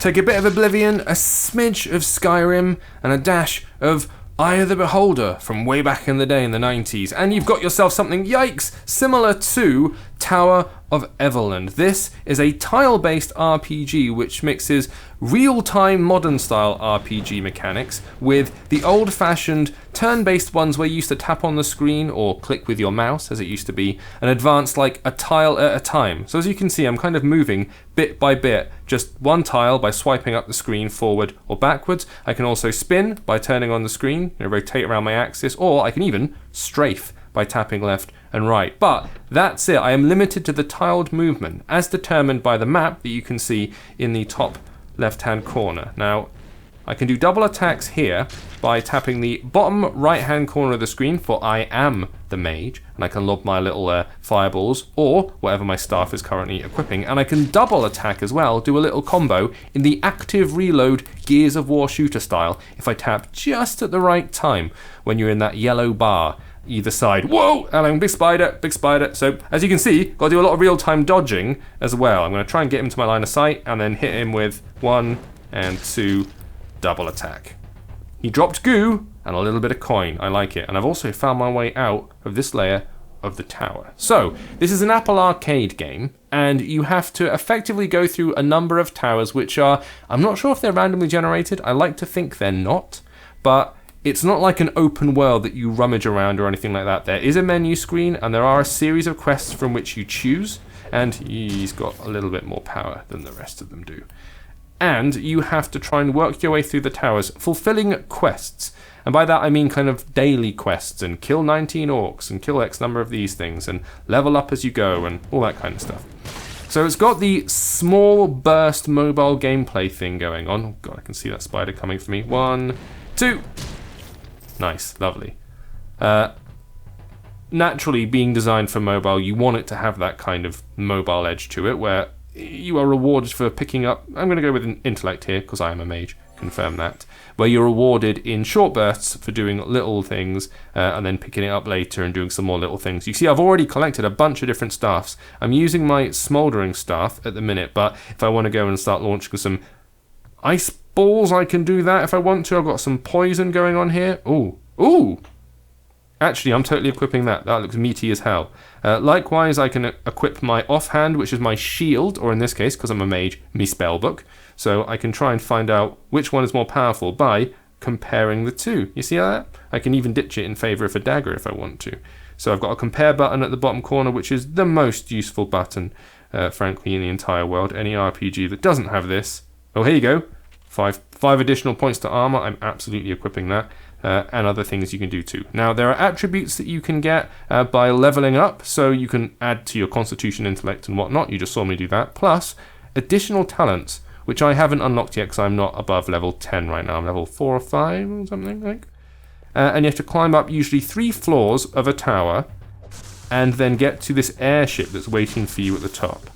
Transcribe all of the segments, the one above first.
Take a bit of Oblivion, a smidge of Skyrim, and a dash of Eye of the Beholder from way back in the day in the 90s, and you've got yourself something, yikes, similar to Tower of Everland. This is a tile-based RPG which mixes real-time modern-style RPG mechanics with the old-fashioned turn-based ones where you used to tap on the screen or click with your mouse, as it used to be, and advance like a tile at a time. So as you can see, I'm kind of moving bit by bit, just one tile by swiping up the screen forward or backwards. I can also spin by turning on the screen, rotate around my axis, or I can even strafe by tapping left and right. But that's it. I am limited to the tiled movement as determined by the map that you can see in the top left-hand corner. Now, I can do double attacks here by tapping the bottom right-hand corner of the screen for I am the mage, and I can lob my little fireballs or whatever my staff is currently equipping, and I can double attack as well, do a little combo in the active reload Gears of War shooter style if I tap just at the right time when you're in that yellow bar either side. Whoa! Hello, big spider, big spider. So, as you can see, got to do a lot of real-time dodging as well. I'm going to try and get him to my line of sight and then hit him with 1 and 2 double attack. He dropped goo and a little bit of coin. I like it. And I've also found my way out of this layer of the tower. So, this is an Apple Arcade game, and you have to effectively go through a number of towers which are, I'm not sure if they're randomly generated. I like to think they're not, but it's not like an open world that you rummage around or anything like that. There is a menu screen, and there are a series of quests from which you choose, and he's got a little bit more power than the rest of them do. And you have to try and work your way through the towers, fulfilling quests. And by that I mean kind of daily quests, and kill 19 orcs, and kill X number of these things, and level up as you go, and all that kind of stuff. So it's got the small burst mobile gameplay thing going on. Oh god, I can see that spider coming for me. 1, 2... Nice, lovely. Naturally, being designed for mobile, you want it to have that kind of mobile edge to it, where you are rewarded for picking up... I'm going to go with an intellect here, because I am a mage, confirm that. Where you're rewarded in short bursts for doing little things, and then picking it up later and doing some more little things. You see, I've already collected a bunch of different staffs. I'm using my smouldering staff at the minute, but if I want to go and start launching some ice balls, I can do that if I want to. I've got some poison going on here. Ooh. Actually, I'm totally equipping that. That looks meaty as hell. Likewise, I can equip my offhand, which is my shield, or in this case, because I'm a mage, me spellbook. So I can try and find out which one is more powerful by comparing the two. You see that? I can even ditch it in favour of a dagger if I want to. So I've got a compare button at the bottom corner, which is the most useful button, frankly, in the entire world. Any RPG that doesn't have this... Oh, here you go. 5 additional points to armor. I'm absolutely equipping that, and other things you can do too. Now, there are attributes that you can get by leveling up, so you can add to your constitution, intellect, and whatnot. You just saw me do that. Plus, additional talents, which I haven't unlocked yet because I'm not above level 10 right now. I'm level 4 or 5 or something like. And you have to climb up usually 3 floors of a tower, and then get to this airship that's waiting for you at the top.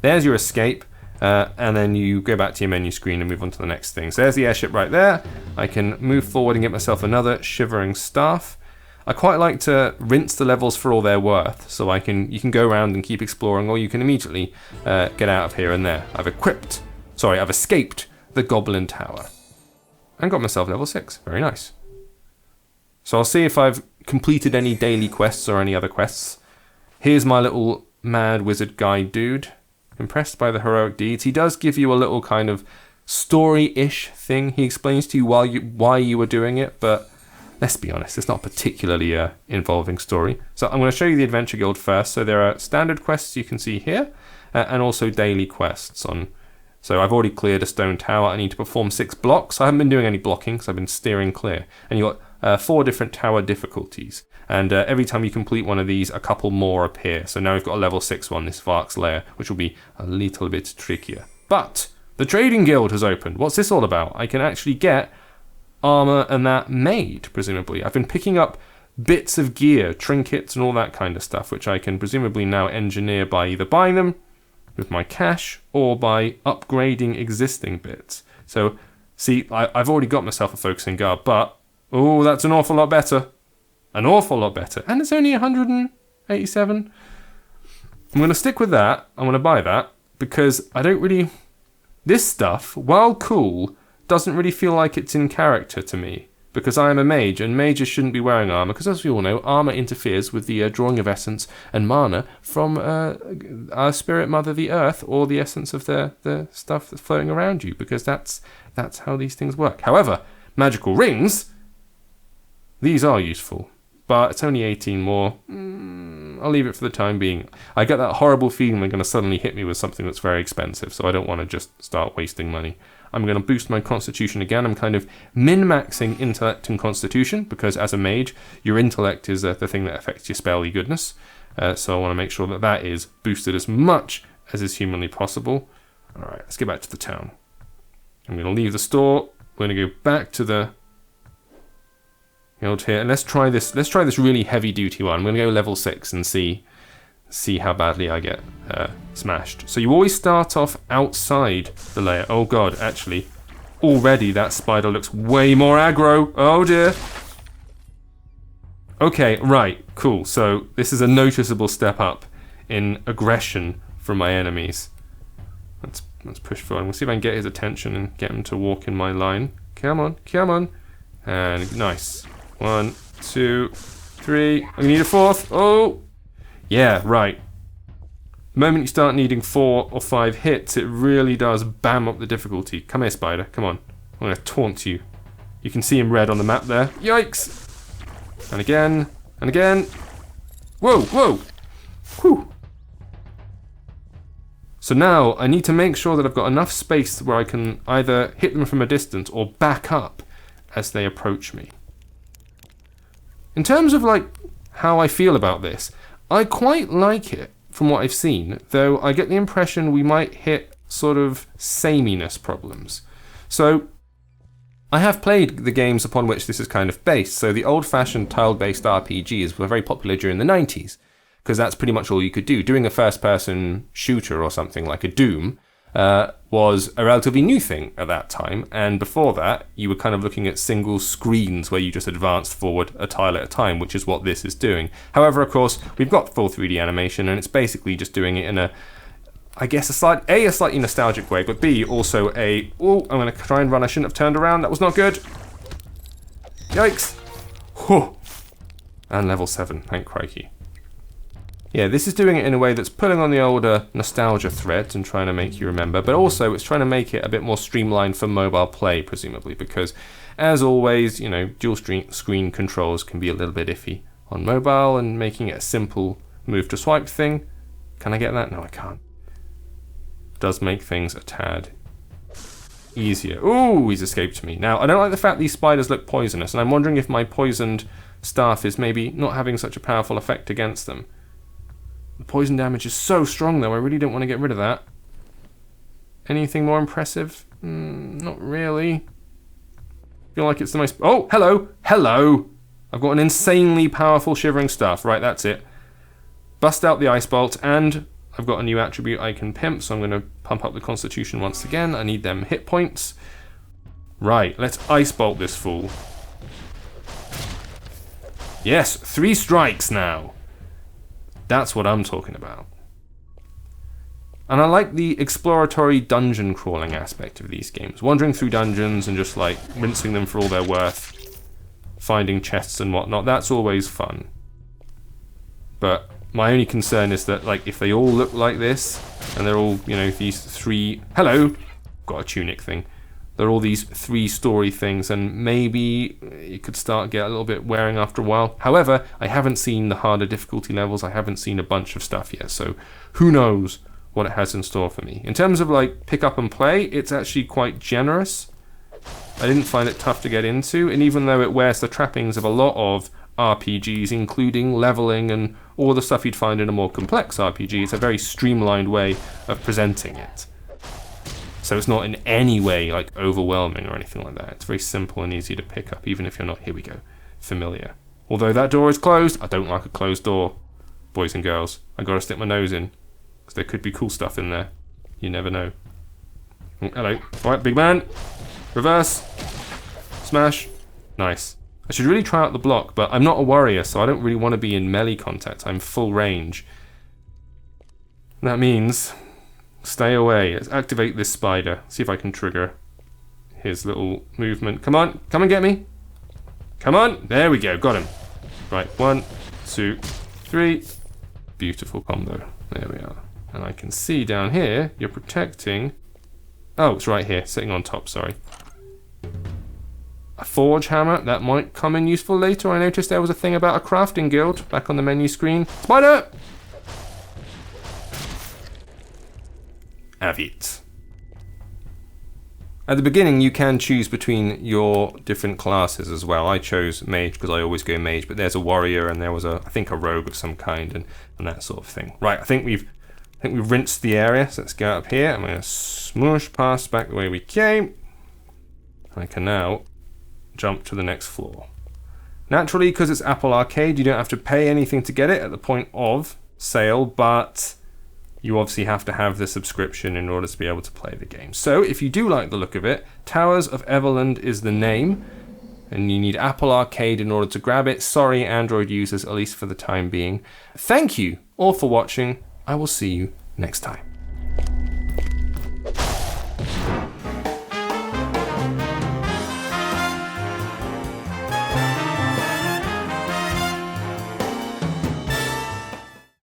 There's your escape. And then you go back to your menu screen and move on to the next thing. So there's the airship right there. I can move forward and get myself another shivering staff. I quite like to rinse the levels for all they're worth, so you can go around and keep exploring, or you can immediately get out of here and there. I've escaped the Goblin Tower and got myself level 6. Very nice. So I'll see if I've completed any daily quests or any other quests. Here's my little mad wizard guy dude. Impressed by the heroic deeds. He does give you a little kind of story-ish thing. He explains to you why you were doing it, but let's be honest, it's not particularly a involving story. So I'm going to show you the Adventure Guild first. So there are standard quests you can see here, and also daily quests on. So I've already cleared a stone tower. I need to perform 6 blocks. I haven't been doing any blocking because I've been steering clear. And you've got 4 different tower difficulties. And every time you complete one of these, a couple more appear. So now we've got a level 6 one, this Vark's Lair, which will be a little bit trickier. But the Trading Guild has opened. What's this all about? I can actually get armor and that made, presumably. I've been picking up bits of gear, trinkets, and all that kind of stuff, which I can presumably now engineer by either buying them with my cash or by upgrading existing bits. So, see, I've already got myself a focusing guard, but, oh, that's an awful lot better. An awful lot better. And it's only 187. I'm going to stick with that. I'm going to buy that because I don't really... This stuff, while cool, doesn't really feel like it's in character to me. Because I am a mage, and mages shouldn't be wearing armour, because as we all know, armour interferes with the drawing of essence and mana from our spirit mother, the earth, or the essence of the stuff that's floating around you, because that's how these things work. However, magical rings, these are useful, but it's only 18 more. I'll leave it for the time being. I get that horrible feeling they're going to suddenly hit me with something that's very expensive, so I don't want to just start wasting money. I'm going to boost my constitution again. I'm kind of min-maxing intellect and constitution, because as a mage, your intellect is the thing that affects your spelly goodness. So I want to make sure that that is boosted as much as is humanly possible. Alright, let's get back to the town. I'm going to leave the store. We're going to go back to the guild here, and let's try this really heavy-duty one. I'm going to go level 6 and see how badly I get smashed. So you always start off outside the layer. Oh god, actually, already that spider looks way more aggro. Oh dear. Okay, right, cool. So this is a noticeable step up in aggression from my enemies. Let's push forward. We'll see if I can get his attention and get him to walk in my line. Come on, come on. And nice. 1, 2, 3. I need a 4th. Oh! Yeah, right. The moment you start needing 4 or 5 hits, it really does bam up the difficulty. Come here, spider. Come on. I'm going to taunt you. You can see him red on the map there. Yikes! And again. And again. Whoa, whoa! Whew. So now I need to make sure that I've got enough space where I can either hit them from a distance or back up as they approach me. In terms of like how I feel about this, I quite like it from what I've seen, though I get the impression we might hit sort of sameness problems. So I have played the games upon which this is kind of based, so the old-fashioned tile-based RPGs were very popular during the 90s, because that's pretty much all you could do. Doing a first-person shooter or something like a Doom was a relatively new thing at that time, and before that you were kind of looking at single screens where you just advanced forward a tile at a time, which is what this is doing. However, of course, we've got full 3D animation, and it's basically just doing it in a slightly nostalgic way, but B, also I'm going to try and run. I shouldn't have turned around. That was not good. Yikes. Whew. And level 7. Thank crikey. Yeah, this is doing it in a way that's pulling on the older nostalgia threads and trying to make you remember, but also it's trying to make it a bit more streamlined for mobile play, presumably, because, as always, you know, dual screen controls can be a little bit iffy on mobile, and making it a simple move to swipe thing. Can I get that? No, I can't. Does make things a tad easier. Ooh, he's escaped me. Now, I don't like the fact these spiders look poisonous, and I'm wondering if my poisoned staff is maybe not having such a powerful effect against them. The poison damage is so strong, though. I really don't want to get rid of that. Anything more impressive? Not really. Feel like it's the most... Oh, hello! Hello! I've got an insanely powerful shivering staff. Right, that's it. Bust out the ice bolt, and I've got a new attribute I can pimp, so I'm going to pump up the constitution once again. I need them hit points. Right, let's ice bolt this fool. Yes, 3 strikes now. That's what I'm talking about. And I like the exploratory dungeon crawling aspect of these games. Wandering through dungeons and just like rinsing them for all they're worth. Finding chests and whatnot. That's always fun. But my only concern is that, like, if they all look like this, and they're all, you know, these 3... Hello! Got a tunic thing. They're all these 3-story things, and maybe it could start get a little bit wearing after a while. However, I haven't seen the harder difficulty levels. I haven't seen a bunch of stuff yet, so who knows what it has in store for me. In terms of, like, pick up and play, it's actually quite generous. I didn't find it tough to get into, and even though it wears the trappings of a lot of RPGs, including leveling and all the stuff you'd find in a more complex RPG, it's a very streamlined way of presenting it. So it's not in any way like overwhelming or anything like that. It's very simple and easy to pick up, even if you're not, here we go, familiar. Although that door is closed, I don't like a closed door, boys and girls. I gotta stick my nose in, because there could be cool stuff in there. You never know. Oh, hello. Alright, big man. Reverse. Smash. Nice. I should really try out the block, but I'm not a warrior, so I don't really want to be in melee contact. I'm full range. That means Stay away. Let's activate this spider. See if I can trigger his little movement. Come on. Come and get me. Come on. There we go. Got him. Right. 1, 2, 3. Beautiful combo. There we are. And I can see down here, you're protecting... Oh, it's right here. Sitting on top. Sorry. A forge hammer. That might come in useful later. I noticed there was a thing about a crafting guild back on the menu screen. Spider! Have it. At the beginning, you can choose between your different classes as well. I chose mage because I always go mage, but there's a warrior and there was I think a rogue of some kind and that sort of thing. Right, I think we've rinsed the area, so let's go up here. I'm going to smoosh past back the way we came. I can now jump to the next floor. Naturally, because it's Apple Arcade, you don't have to pay anything to get it at the point of sale, but you obviously have to have the subscription in order to be able to play the game. So if you do like the look of it, Towers of EVERLAND is the name, and you need Apple Arcade in order to grab it. Sorry, Android users, at least for the time being. Thank you all for watching. I will see you next time.